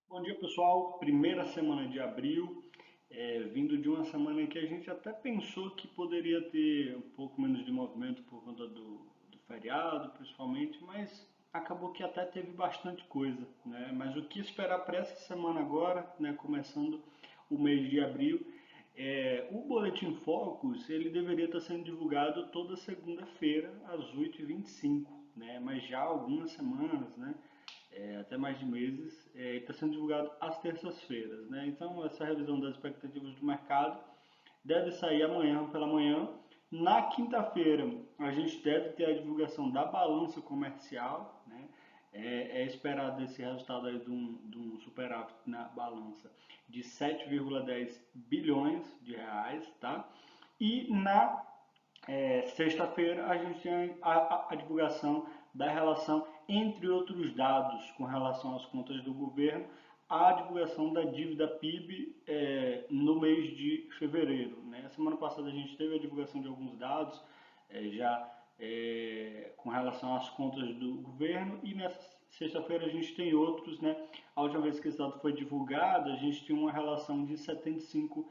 Bom dia, pessoal. Primeira semana de abril, vindo de uma semana em que a gente até pensou que poderia ter um pouco menos de movimento por conta do feriado, principalmente, mas acabou que até teve bastante coisa, né? Mas o que esperar para essa semana agora, né? Começando o mês de abril, o Boletim Focus, ele deveria estar sendo divulgado toda segunda-feira às 8h25, né? Mas já há algumas semanas, né? Até mais de meses, está sendo divulgado às terças-feiras, né? Então, essa revisão das expectativas do mercado deve sair amanhã pela manhã. Na quinta-feira, a gente deve ter a divulgação da balança comercial, né? É esperado esse resultado aí de um superávit na balança de 7,10 bilhões de reais, tá? E na sexta-feira a gente tem a divulgação da relação, entre outros dados, com relação às contas do governo, a divulgação da dívida PIB no mês de fevereiro. Né? A semana passada a gente teve a divulgação de alguns dados já com relação às contas do governo e nessa sexta-feira a gente tem outros. Né? A última vez que esse dado foi divulgado, a gente tinha uma relação de 75%.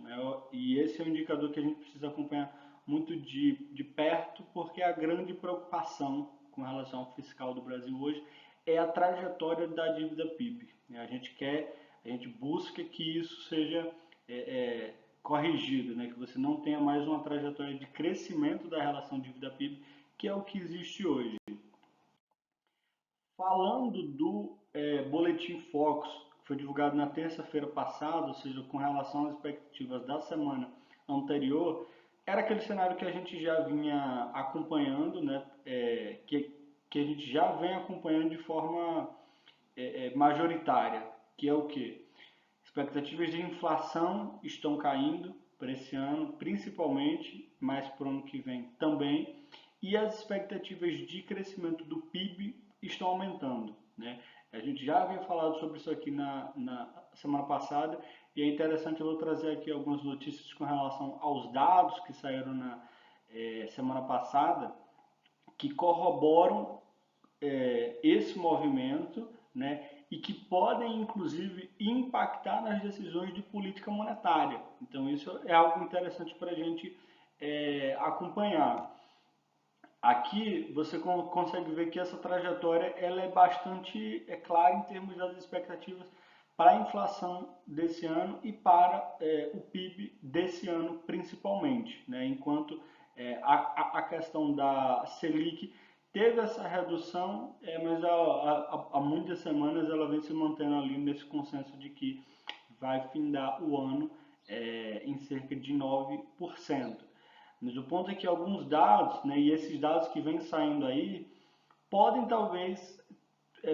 Né? E esse é um indicador que a gente precisa acompanhar muito de perto, porque a grande preocupação com relação ao fiscal do Brasil hoje é a trajetória da dívida PIB. A gente busca que isso seja corrigido, né? Que você não tenha mais uma trajetória de crescimento da relação dívida PIB, que é o que existe hoje. Falando do Boletim Focus, que foi divulgado na terça-feira passada, ou seja, com relação às expectativas da semana anterior, era aquele cenário que a gente já vinha acompanhando, né? Que a gente já vem acompanhando de forma majoritária, que é o que? Expectativas de inflação estão caindo para esse ano, principalmente, mas para o ano que vem também, e as expectativas de crescimento do PIB estão aumentando. Né? A gente já havia falado sobre isso aqui na semana passada, e é interessante, eu vou trazer aqui algumas notícias com relação aos dados que saíram na semana passada, que corroboram esse movimento, né, e que podem, inclusive, impactar nas decisões de política monetária. Então, isso é algo interessante para a gente acompanhar. Aqui você consegue ver que essa trajetória ela é bastante clara em termos das expectativas para a inflação desse ano e para o PIB desse ano principalmente, né? Enquanto a questão da Selic teve essa redução, mas há muitas semanas ela vem se mantendo ali nesse consenso de que vai findar o ano em cerca de 9%. Mas o ponto é que alguns dados, né, e esses dados que vêm saindo aí, podem talvez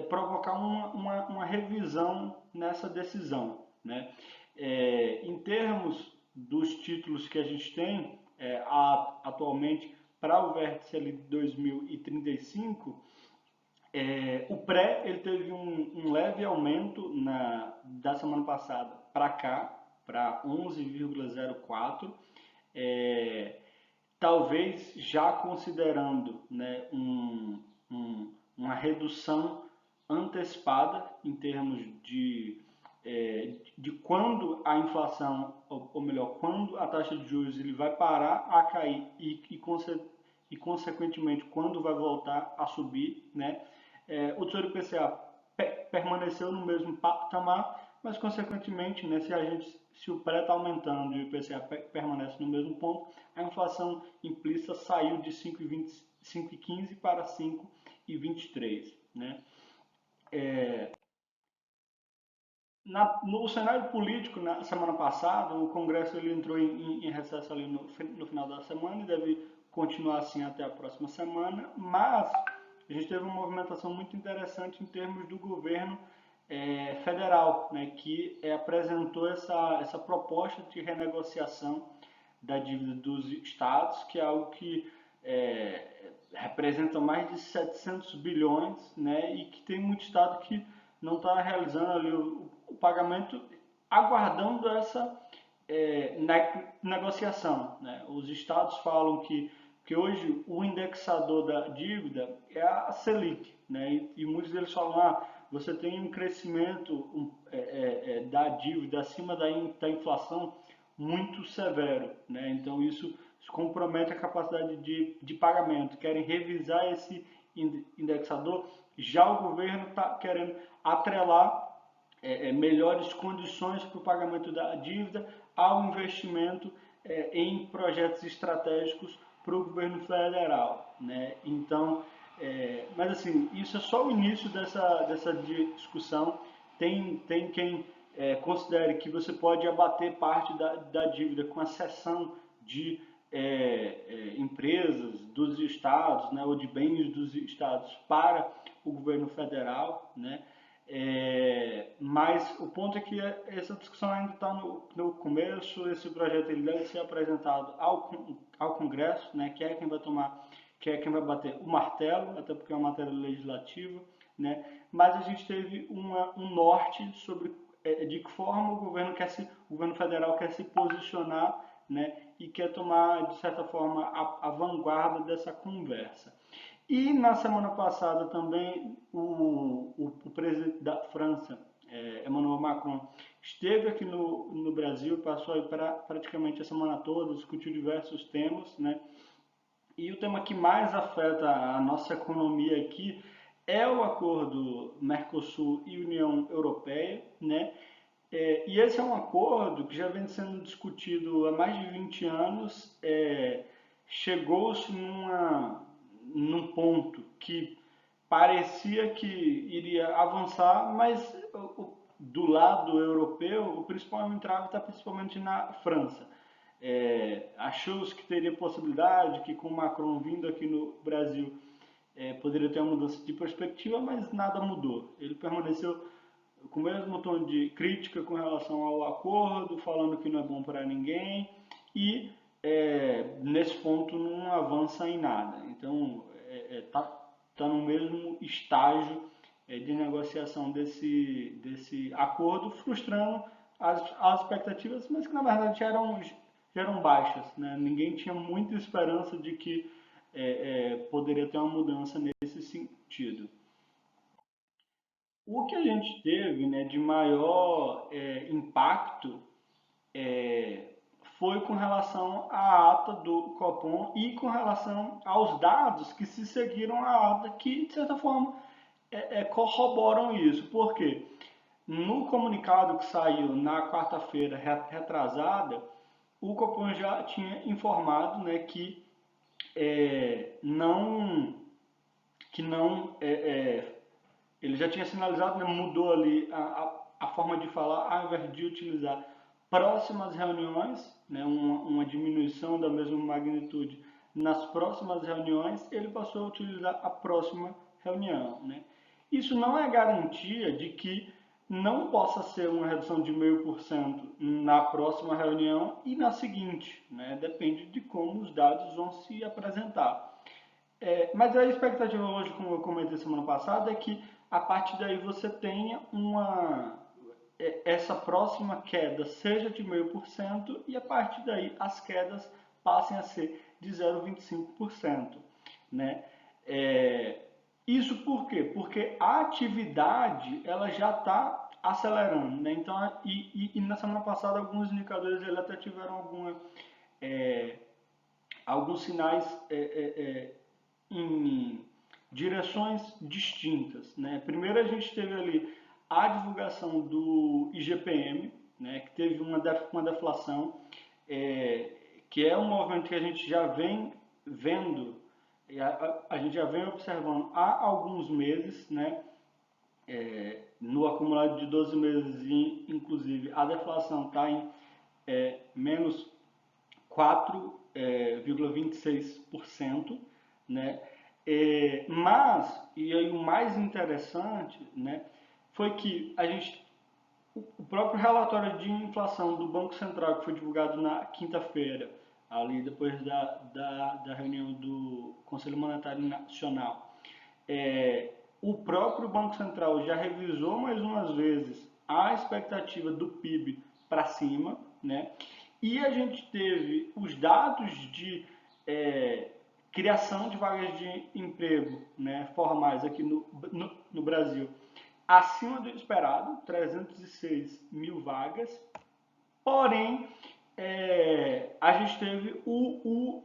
provocar uma revisão nessa decisão. Né? Em termos dos títulos que a gente tem atualmente para o vértice ali de 2035, o pré ele teve um leve aumento da semana passada para cá, para 11,04. Talvez já considerando, né, uma redução antecipada em termos de quando a inflação, ou melhor, quando a taxa de juros ele vai parar a cair e consequentemente, quando vai voltar a subir. Né? O Tesouro IPCA permaneceu no mesmo patamar, mas consequentemente, né, se o pré está aumentando e o IPCA permanece no mesmo ponto, a inflação implícita saiu de 5,15 para 5,23. Né? No cenário político, na semana passada, o Congresso ele entrou em recesso ali no final da semana e deve continuar assim até a próxima semana, mas a gente teve uma movimentação muito interessante em termos do governo federal, né, que apresentou essa proposta de renegociação da dívida dos estados, que é algo que representa mais de 700 bilhões, né, e que tem muito estado que não está realizando ali o pagamento, aguardando essa negociação. Né? Os estados falam que hoje o indexador da dívida é a Selic, né? E muitos deles falam, você tem um crescimento da dívida acima da inflação muito severo, né? Então isso compromete a capacidade de pagamento. Querem revisar esse indexador. Já o governo está querendo atrelar melhores condições para o pagamento da dívida ao investimento em projetos estratégicos para o governo federal, né? Então, mas assim, isso é só o início dessa discussão. Tem quem considere que você pode abater parte da dívida com a cessão de empresas dos estados, né, ou de bens dos estados para o governo federal, né? Mas o ponto é que essa discussão ainda está no começo. Esse projeto ele deve ser apresentado ao Congresso, né, que é quem vai tomar, que é quem vai bater o martelo, até porque é uma matéria legislativa, né? Mas a gente teve um norte sobre de que forma o governo federal quer se posicionar, né, e quer tomar, de certa forma, a vanguarda dessa conversa. E na semana passada também o presidente da França, Emmanuel Macron, esteve aqui no Brasil, passou aí praticamente a semana toda, discutiu diversos temas, né? E o tema que mais afeta a nossa economia aqui é o acordo Mercosul e União Europeia, né? E esse é um acordo que já vem sendo discutido há mais de 20 anos. Chegou-se num ponto que parecia que iria avançar, mas do lado europeu, o principal entrave está principalmente na França. Achou-se que teria possibilidade, que com Macron vindo aqui no Brasil poderia ter uma mudança de perspectiva, mas nada mudou. Ele permaneceu com o mesmo tom de crítica com relação ao acordo, falando que não é bom para ninguém e nesse ponto não avança em nada. Então tá no mesmo estágio de negociação desse acordo, frustrando as expectativas, mas que na verdade já eram baixas, né? Ninguém tinha muita esperança de que poderia ter uma mudança nesse sentido. O que a gente teve, né, de maior impacto foi com relação à ata do Copom e com relação aos dados que se seguiram à ata, que de certa forma corroboram isso. Por quê? No comunicado que saiu na quarta-feira retrasada, o Copom já tinha informado, né, não, que não ele já tinha sinalizado, né, mudou ali a forma de falar, ao invés de utilizar próximas reuniões, né, uma diminuição da mesma magnitude nas próximas reuniões, ele passou a utilizar a próxima reunião, né? Isso não é garantia de que não possa ser uma redução de 0,5% na próxima reunião e na seguinte, né? Depende de como os dados vão se apresentar. Mas a expectativa hoje, como eu comentei semana passada, é que a partir daí você tenha essa próxima queda seja de 0,5% e a partir daí as quedas passem a ser de 0,25%, né? Isso por quê? Porque a atividade ela já está acelerando, né? Então, e na semana passada alguns indicadores eles até tiveram alguns sinais em direções distintas, né? Primeiro a gente teve ali a divulgação do IGPM, né, que teve uma deflação, que é um movimento que a gente já vem vendo, a gente já vem observando há alguns meses, né? No acumulado de 12 meses, inclusive, a deflação está em menos 4,26%, né? Mas, e aí o mais interessante, né, foi que o próprio relatório de inflação do Banco Central, que foi divulgado na quinta-feira, ali depois da reunião do Conselho Monetário Nacional, o próprio Banco Central já revisou mais umas vezes a expectativa do PIB para cima, né? E a gente teve os dados de criação de vagas de emprego, né, formais aqui no Brasil, acima do esperado, 306 mil vagas, porém, a gente teve o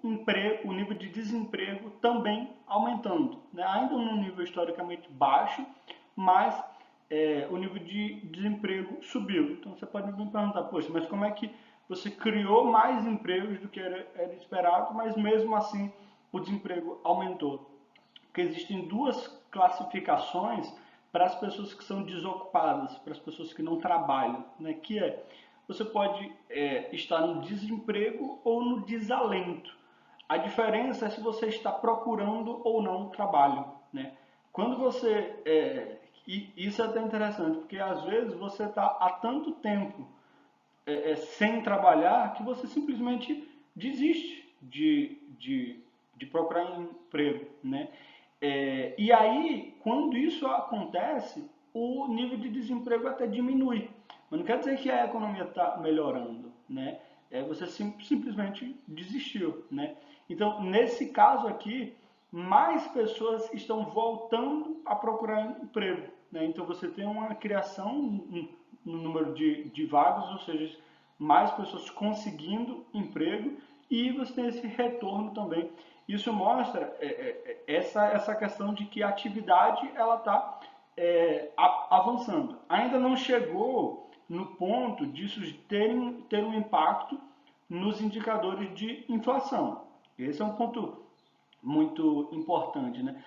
nível de desemprego também aumentando, né? Ainda num nível historicamente baixo, mas o nível de desemprego subiu. Então você pode me perguntar, poxa, mas como é que você criou mais empregos do que era esperado, mas mesmo assim o desemprego aumentou? Porque existem duas classificações para as pessoas que são desocupadas, para as pessoas que não trabalham, né? Que você pode estar no desemprego ou no desalento. A diferença é se você está procurando ou não trabalho, né? Quando você e isso é até interessante, porque às vezes você está há tanto tempo sem trabalhar que você simplesmente desiste de procurar emprego, né? E aí, quando isso acontece, o nível de desemprego até diminui. Mas não quer dizer que a economia está melhorando, né? Você simplesmente desistiu, né? Então, nesse caso aqui, mais pessoas estão voltando a procurar emprego, né? Então, você tem uma criação no número de vagas, ou seja, mais pessoas conseguindo emprego, e você tem esse retorno também. Isso mostra essa questão de que a atividade ela está avançando. Ainda não chegou no ponto disso ter um impacto nos indicadores de inflação. Esse é um ponto muito importante, né?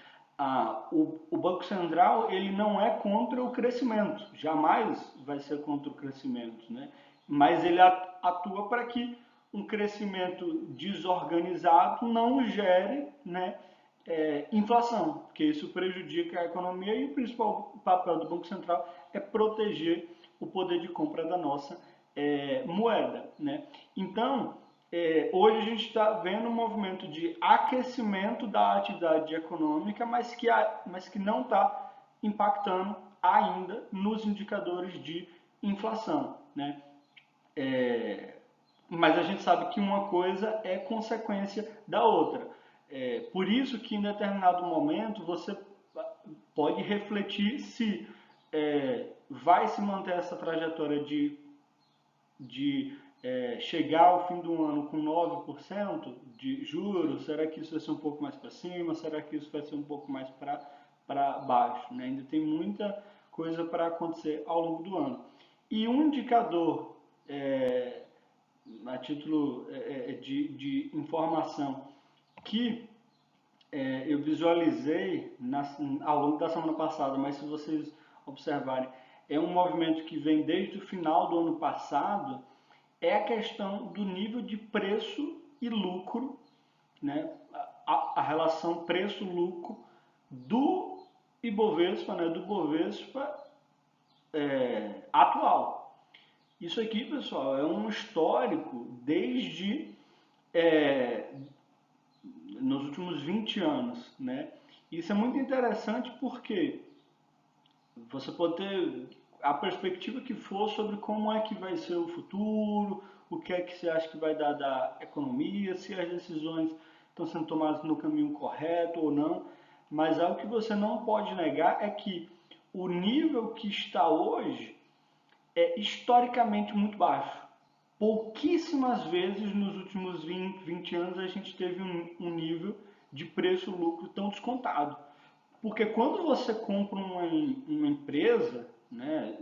O Banco Central ele não é contra o crescimento, jamais vai ser contra o crescimento, né? Mas ele atua para que um crescimento desorganizado não gere, né, inflação, porque isso prejudica a economia e o principal papel do Banco Central é proteger o poder de compra da nossa moeda, né? Então, hoje a gente está vendo um movimento de aquecimento da atividade econômica, mas que não está impactando ainda nos indicadores de inflação, né? Mas a gente sabe que uma coisa é consequência da outra. Por isso que em determinado momento você pode refletir se vai se manter essa trajetória de chegar ao fim do ano com 9% de juros. Será que isso vai ser um pouco mais para cima? Será que isso vai ser um pouco mais para baixo, né? Ainda tem muita coisa para acontecer ao longo do ano. E um indicador a título de informação que eu visualizei ao longo da semana passada, mas se vocês observarem, é um movimento que vem desde o final do ano passado, é a questão do nível de preço e lucro, né? A relação preço-lucro do Ibovespa, né? Do Bovespa atual. Isso aqui, pessoal, é um histórico desde nos últimos 20 anos, né? Isso é muito interessante porque você pode ter a perspectiva que for sobre como é que vai ser o futuro, o que é que você acha que vai dar da economia, se as decisões estão sendo tomadas no caminho correto ou não, mas algo que você não pode negar é que o nível que está hoje é historicamente muito baixo. Pouquíssimas vezes nos últimos 20 anos a gente teve um nível de preço-lucro tão descontado. Porque quando você compra uma empresa, né,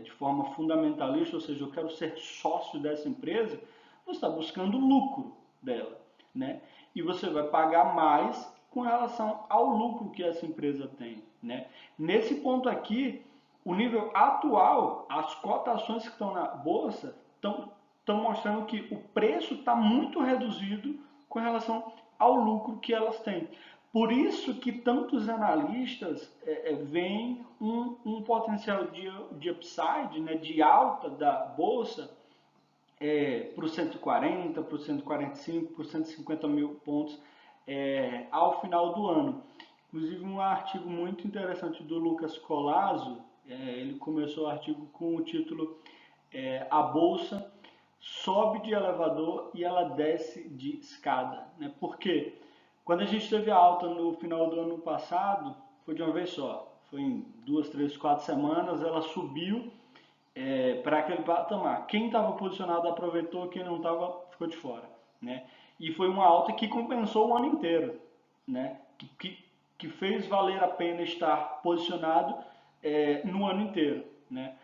de forma fundamentalista, ou seja, eu quero ser sócio dessa empresa, você está buscando o lucro dela, né? E você vai pagar mais com relação ao lucro que essa empresa tem, né? Nesse ponto aqui, o nível atual, as cotações que estão na bolsa estão mostrando que o preço está muito reduzido com relação ao lucro que elas têm. Por isso que tantos analistas veem um potencial de upside, né, de alta da bolsa para os 140, para os 145, para os 150 mil pontos ao final do ano. Inclusive um artigo muito interessante do Lucas Collazo, ele começou o artigo com o título A Bolsa sobe de elevador e ela desce de escada, né? Porque quando a gente teve a alta no final do ano passado, foi de uma vez só. foi em 2, 3, 4 semanas, ela subiu para aquele patamar. Quem estava posicionado aproveitou, quem não estava ficou de fora, né? E foi uma alta que compensou o ano inteiro, né? Que fez valer a pena estar posicionado no ano inteiro, né?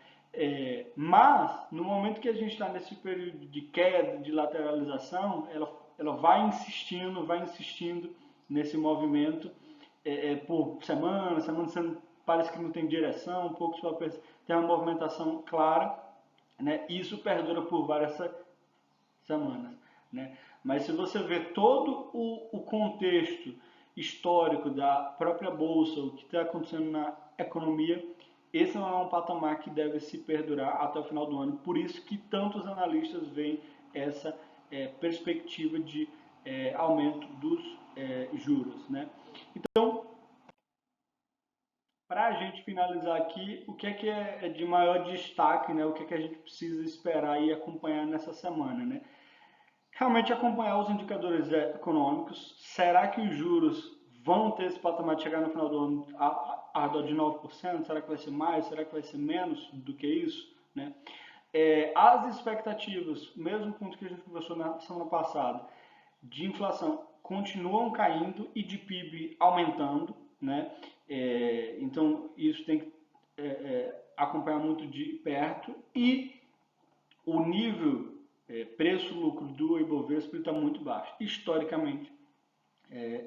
Mas no momento que a gente está nesse período de queda, de lateralização, ela vai insistindo nesse movimento por semana, parece que não tem direção, poucos papéis tem uma movimentação clara, né? Isso perdura por várias semanas, né? Mas se você ver todo o contexto histórico da própria bolsa, o que está acontecendo na economia, esse não é um patamar que deve se perdurar até o final do ano. Por isso que tantos analistas veem essa perspectiva de aumento dos juros, né? Então, para a gente finalizar aqui, o que é de maior destaque, né? O que a gente precisa esperar e acompanhar nessa semana, né? Realmente acompanhar os indicadores econômicos. Será que os juros vão ter esse patamar de chegar no final do ano a redor de 9%? Será que vai ser mais? Será que vai ser menos do que isso, né? As expectativas, mesmo com o que a gente conversou na semana passada, de inflação continuam caindo e de PIB aumentando, né? Então isso tem que acompanhar muito de perto e o nível preço-lucro do Ibovespa está muito baixo, historicamente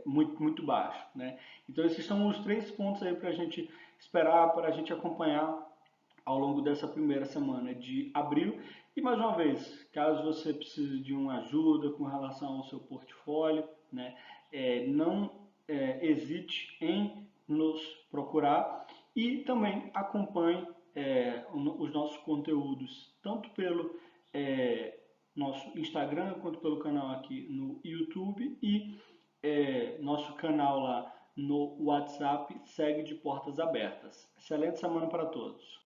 muito baixo, né? Então esses são os 3 pontos aí para a gente esperar, para a gente acompanhar ao longo dessa primeira semana de abril. E mais uma vez, caso você precise de uma ajuda com relação ao seu portfólio, né, não hesite em nos procurar e também acompanhe os nossos conteúdos, tanto pelo nosso Instagram quanto pelo canal aqui no YouTube e nosso canal lá no WhatsApp segue de portas abertas. Excelente semana para todos.